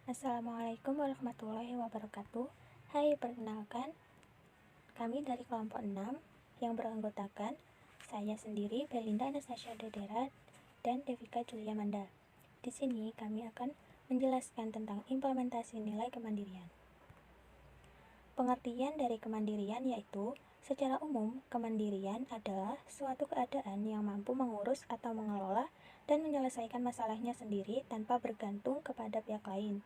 Assalamualaikum warahmatullahi wabarakatuh. Hai, perkenalkan, kami dari kelompok 6 yang beranggotakan saya sendiri, Belinda Anastasia Dedera, dan Devika Julia Manda. Di sini kami akan menjelaskan tentang implementasi nilai kemandirian. Pengertian dari kemandirian yaitu, secara umum, kemandirian adalah suatu keadaan yang mampu mengurus atau mengelola dan menyelesaikan masalahnya sendiri tanpa bergantung kepada pihak lain.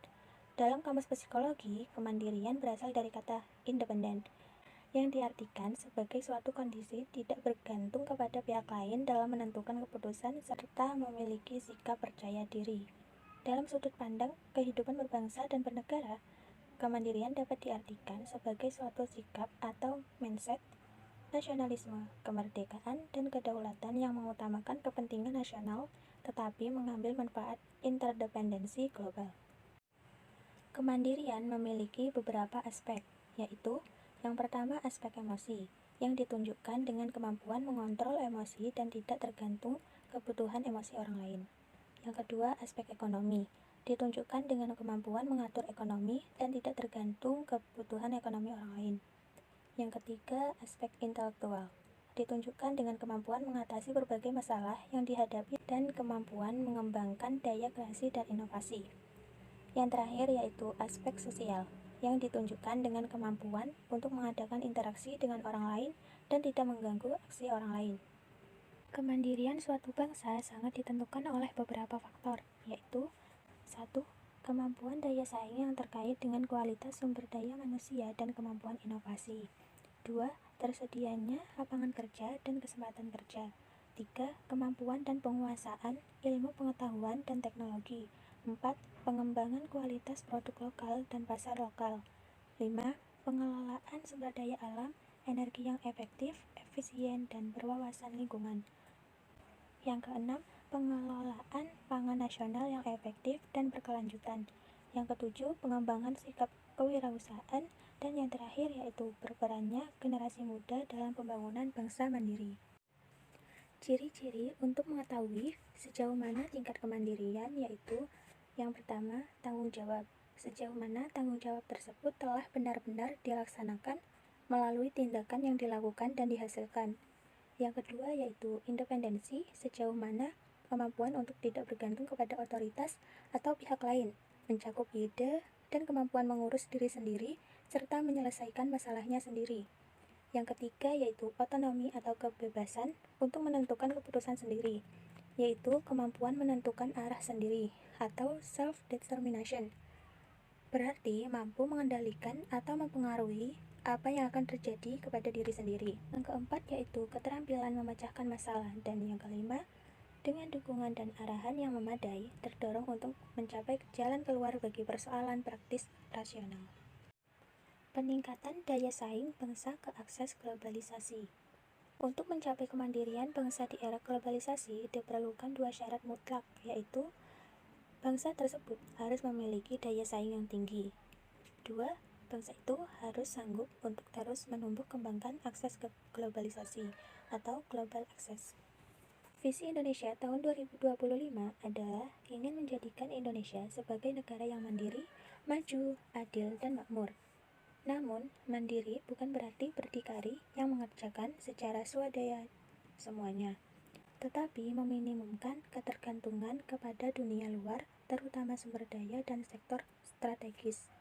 Dalam kamus psikologi, kemandirian berasal dari kata independen, yang diartikan sebagai suatu kondisi tidak bergantung kepada pihak lain dalam menentukan keputusan serta memiliki sikap percaya diri. Dalam sudut pandang kehidupan berbangsa dan bernegara, kemandirian dapat diartikan sebagai suatu sikap atau mindset nasionalisme, kemerdekaan, dan kedaulatan yang mengutamakan kepentingan nasional tetapi mengambil manfaat interdependensi global. Kemandirian memiliki beberapa aspek, yaitu yang pertama aspek emosi, yang ditunjukkan dengan kemampuan mengontrol emosi dan tidak tergantung kebutuhan emosi orang lain. Yang kedua aspek ekonomi, ditunjukkan dengan kemampuan mengatur ekonomi dan tidak tergantung kebutuhan ekonomi orang lain. Yang ketiga aspek intelektual, ditunjukkan dengan kemampuan mengatasi berbagai masalah yang dihadapi dan kemampuan mengembangkan daya kreasi dan inovasi. Yang terakhir yaitu aspek sosial, yang ditunjukkan dengan kemampuan untuk mengadakan interaksi dengan orang lain dan tidak mengganggu aksi orang lain. Kemandirian suatu bangsa sangat ditentukan oleh beberapa faktor, yaitu 1. Kemampuan daya saing yang terkait dengan kualitas sumber daya manusia dan kemampuan inovasi. 2. Tersedianya lapangan kerja dan kesempatan kerja. 3. Kemampuan dan penguasaan ilmu pengetahuan dan teknologi. 4. Pengembangan kualitas produk lokal dan pasar lokal. 5. Pengelolaan sumber daya alam, energi yang efektif, efisien, dan berwawasan lingkungan. Yang keenam, pengelolaan pangan nasional yang efektif dan berkelanjutan. Yang ketujuh, pengembangan sikap kewirausahaan. Dan yang terakhir yaitu berperannya generasi muda dalam pembangunan bangsa mandiri. Ciri-ciri untuk mengetahui sejauh mana tingkat kemandirian yaitu yang pertama, tanggung jawab. Sejauh mana tanggung jawab tersebut telah benar-benar dilaksanakan melalui tindakan yang dilakukan dan dihasilkan. Yang kedua yaitu independensi, sejauh mana kemampuan untuk tidak bergantung kepada otoritas atau pihak lain, mencakup ide dan kemampuan mengurus diri sendiri, serta menyelesaikan masalahnya sendiri. Yang ketiga yaitu otonomi atau kebebasan untuk menentukan keputusan sendiri, yaitu kemampuan menentukan arah sendiri atau self-determination. Berarti mampu mengendalikan atau mempengaruhi apa yang akan terjadi kepada diri sendiri. Yang keempat yaitu keterampilan memecahkan masalah. Dan yang kelima, dengan dukungan dan arahan yang memadai, terdorong untuk mencapai jalan keluar bagi persoalan praktis rasional. Peningkatan daya saing bangsa ke akses globalisasi. Untuk mencapai kemandirian bangsa di era globalisasi diperlukan dua syarat mutlak, yaitu bangsa tersebut harus memiliki daya saing yang tinggi. 2. Bangsa itu harus sanggup untuk terus menumbuh kembangkan akses ke globalisasi atau global access. Visi Indonesia tahun 2025 adalah ingin menjadikan Indonesia sebagai negara yang mandiri, maju, adil, dan makmur. Namun, mandiri bukan berarti berdikari yang mengerjakan secara swadaya semuanya, tetapi meminimumkan ketergantungan kepada dunia luar, terutama sumber daya dan sektor strategis.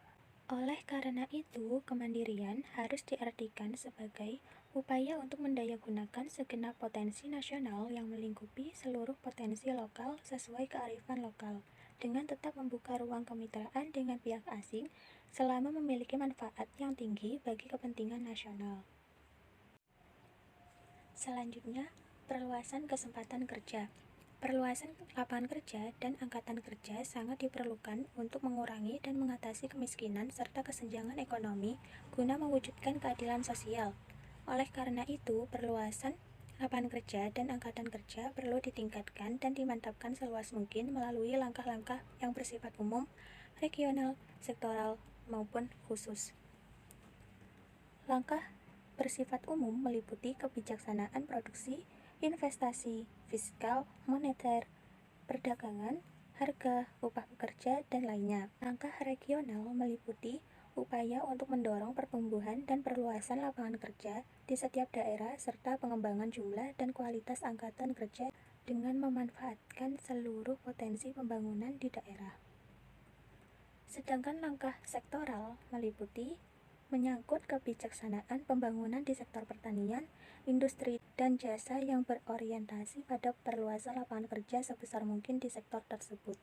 Oleh karena itu, kemandirian harus diartikan sebagai upaya untuk mendayagunakan segenap potensi nasional yang melingkupi seluruh potensi lokal sesuai kearifan lokal, dengan tetap membuka ruang kemitraan dengan pihak asing selama memiliki manfaat yang tinggi bagi kepentingan nasional. Selanjutnya, perluasan kesempatan kerja. Perluasan lapangan kerja dan angkatan kerja sangat diperlukan untuk mengurangi dan mengatasi kemiskinan serta kesenjangan ekonomi guna mewujudkan keadilan sosial. Oleh karena itu, perluasan lapangan kerja dan angkatan kerja perlu ditingkatkan dan dimantapkan seluas mungkin melalui langkah-langkah yang bersifat umum, regional, sektoral, maupun khusus. Langkah bersifat umum meliputi kebijaksanaan produksi, investasi, fiskal, moneter, perdagangan, harga, upah pekerja, dan lainnya. Langkah regional meliputi upaya untuk mendorong pertumbuhan dan perluasan lapangan kerja di setiap daerah serta pengembangan jumlah dan kualitas angkatan kerja dengan memanfaatkan seluruh potensi pembangunan di daerah. Sedangkan langkah sektoral meliputi menyangkut kebijaksanaan pembangunan di sektor pertanian, industri, dan jasa yang berorientasi pada perluasan lapangan kerja sebesar mungkin di sektor tersebut.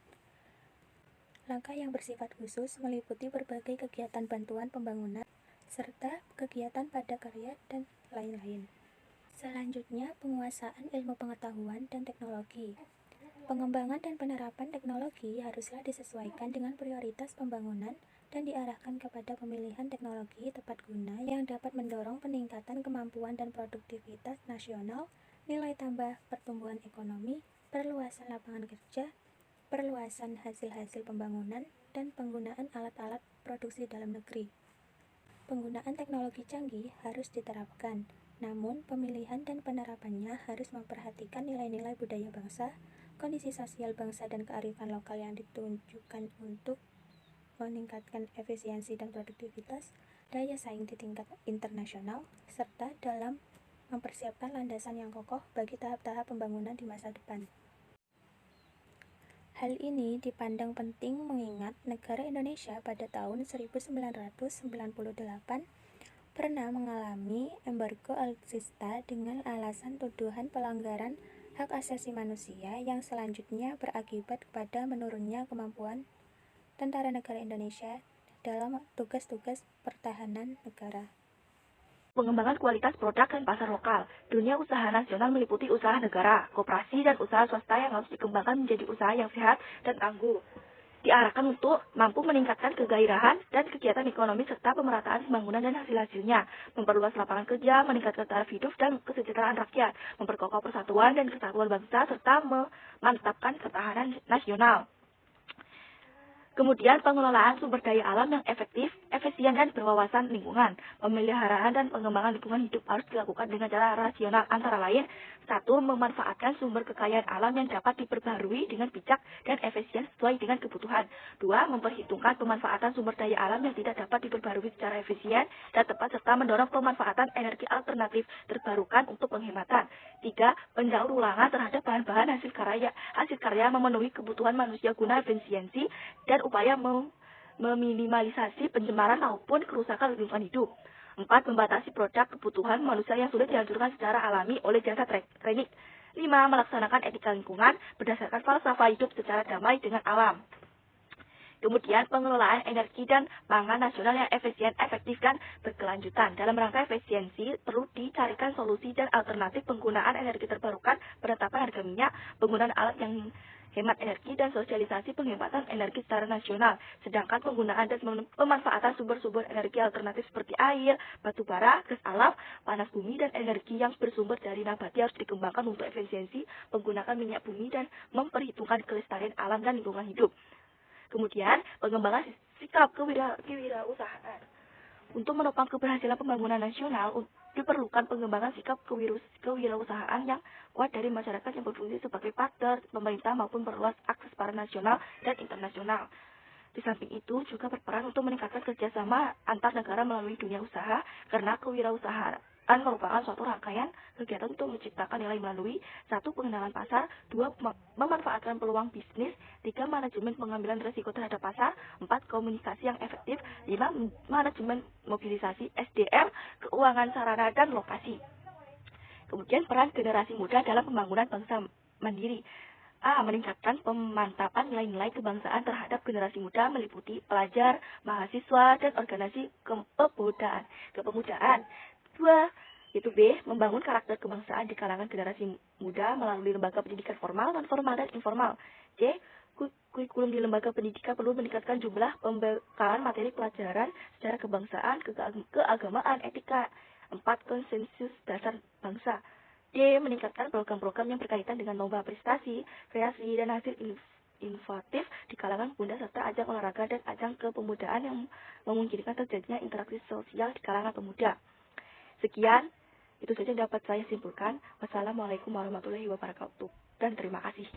Langkah yang bersifat khusus meliputi berbagai kegiatan bantuan pembangunan, serta kegiatan padat karya, dan lain-lain. Selanjutnya, penguasaan ilmu pengetahuan dan teknologi. Pengembangan dan penerapan teknologi haruslah disesuaikan dengan prioritas pembangunan dan diarahkan kepada pemilihan teknologi tepat guna yang dapat mendorong peningkatan kemampuan dan produktivitas nasional, nilai tambah pertumbuhan ekonomi, perluasan lapangan kerja, perluasan hasil-hasil pembangunan, dan penggunaan alat-alat produksi dalam negeri. Penggunaan teknologi canggih harus diterapkan, namun pemilihan dan penerapannya harus memperhatikan nilai-nilai budaya bangsa, kondisi sosial bangsa dan kearifan lokal yang ditunjukkan untuk meningkatkan efisiensi dan produktivitas, daya saing di tingkat internasional, serta dalam mempersiapkan landasan yang kokoh bagi tahap-tahap pembangunan di masa depan. Hal ini dipandang penting mengingat negara Indonesia pada tahun 1998 pernah mengalami embargo alutsista dengan alasan tuduhan pelanggaran hak asasi manusia yang selanjutnya berakibat kepada menurunnya kemampuan Tentara Negara Indonesia dalam tugas-tugas pertahanan negara. Pengembangan kualitas produk dan pasar lokal. Dunia usaha nasional meliputi usaha negara, koperasi, dan usaha swasta yang harus dikembangkan menjadi usaha yang sehat dan tangguh. Diarahkan untuk mampu meningkatkan kegairahan dan kegiatan ekonomi serta pemerataan pembangunan dan hasil-hasilnya, memperluas lapangan kerja, meningkatkan taraf hidup dan kesejahteraan rakyat, memperkokoh persatuan dan kesatuan bangsa, serta memantapkan ketahanan nasional. Kemudian pengelolaan sumber daya alam yang efektif, efisien, dan berwawasan lingkungan. Pemeliharaan dan pengembangan lingkungan hidup harus dilakukan dengan cara rasional antara lain. 1. Memanfaatkan sumber kekayaan alam yang dapat diperbarui dengan bijak dan efisien sesuai dengan kebutuhan. 2. Memperhitungkan pemanfaatan sumber daya alam yang tidak dapat diperbarui secara efisien dan tepat serta mendorong pemanfaatan energi alternatif terbarukan untuk penghematan. 3. Pendaur ulangan terhadap bahan-bahan hasil karya memenuhi kebutuhan manusia guna efisiensi dan upaya meminimalisasi pencemaran maupun kerusakan lingkungan hidup. 4. Membatasi produk kebutuhan manusia yang sulit dihancurkan secara alami oleh jasa teknik. 5. Melaksanakan etika lingkungan berdasarkan falsafah hidup secara damai dengan alam. Kemudian pengelolaan energi dan pangan nasional yang efisien, efektif, dan berkelanjutan. Dalam rangka efisiensi, perlu dicarikan solusi dan alternatif penggunaan energi terbarukan, penetapan harga minyak, penggunaan alat yang hemat energi, dan sosialisasi penghematan energi secara nasional. Sedangkan penggunaan dan pemanfaatan sumber-sumber energi alternatif seperti air, batu bara, gas alam, panas bumi, dan energi yang bersumber dari nabati harus dikembangkan untuk efisiensi, menggunakan minyak bumi, dan memperhitungkan kelestarian alam dan lingkungan hidup. Kemudian, pengembangan sikap kewirausahaan. Untuk menopang keberhasilan pembangunan nasional, diperlukan pengembangan sikap kewirausahaan yang kuat dari masyarakat yang berfungsi sebagai partner pemerintah maupun perluas akses para nasional dan internasional. Di samping itu, juga berperan untuk meningkatkan kerjasama antar negara melalui dunia usaha, karena kewirausahaan merupakan suatu rangkaian kegiatan untuk menciptakan nilai melalui 1. Pengenalan pasar, 2. Memanfaatkan peluang bisnis, 3. Manajemen pengambilan risiko terhadap pasar, 4. Komunikasi yang efektif, 5. Manajemen mobilisasi SDM, keuangan sarana dan lokasi. Kemudian peran generasi muda dalam pembangunan bangsa mandiri. A. Meningkatkan pemantapan nilai-nilai kebangsaan terhadap generasi muda meliputi pelajar, mahasiswa, dan organisasi kepemudaan. 2. Yaitu B. Membangun karakter kebangsaan di kalangan generasi muda melalui lembaga pendidikan formal, non-formal, dan informal. C. Kurikulum di lembaga pendidikan perlu meningkatkan jumlah pembekalan materi pelajaran secara kebangsaan, keagamaan, etika. 4. Konsensus dasar bangsa. D. Meningkatkan program-program yang berkaitan dengan lomba prestasi, kreasi, dan hasil inovatif di kalangan pemuda serta ajang olahraga dan ajang kepemudaan yang memungkinkan terjadinya interaksi sosial di kalangan pemuda. Sekian, itu saja dapat saya simpulkan. Wassalamualaikum warahmatullahi wabarakatuh, dan terima kasih.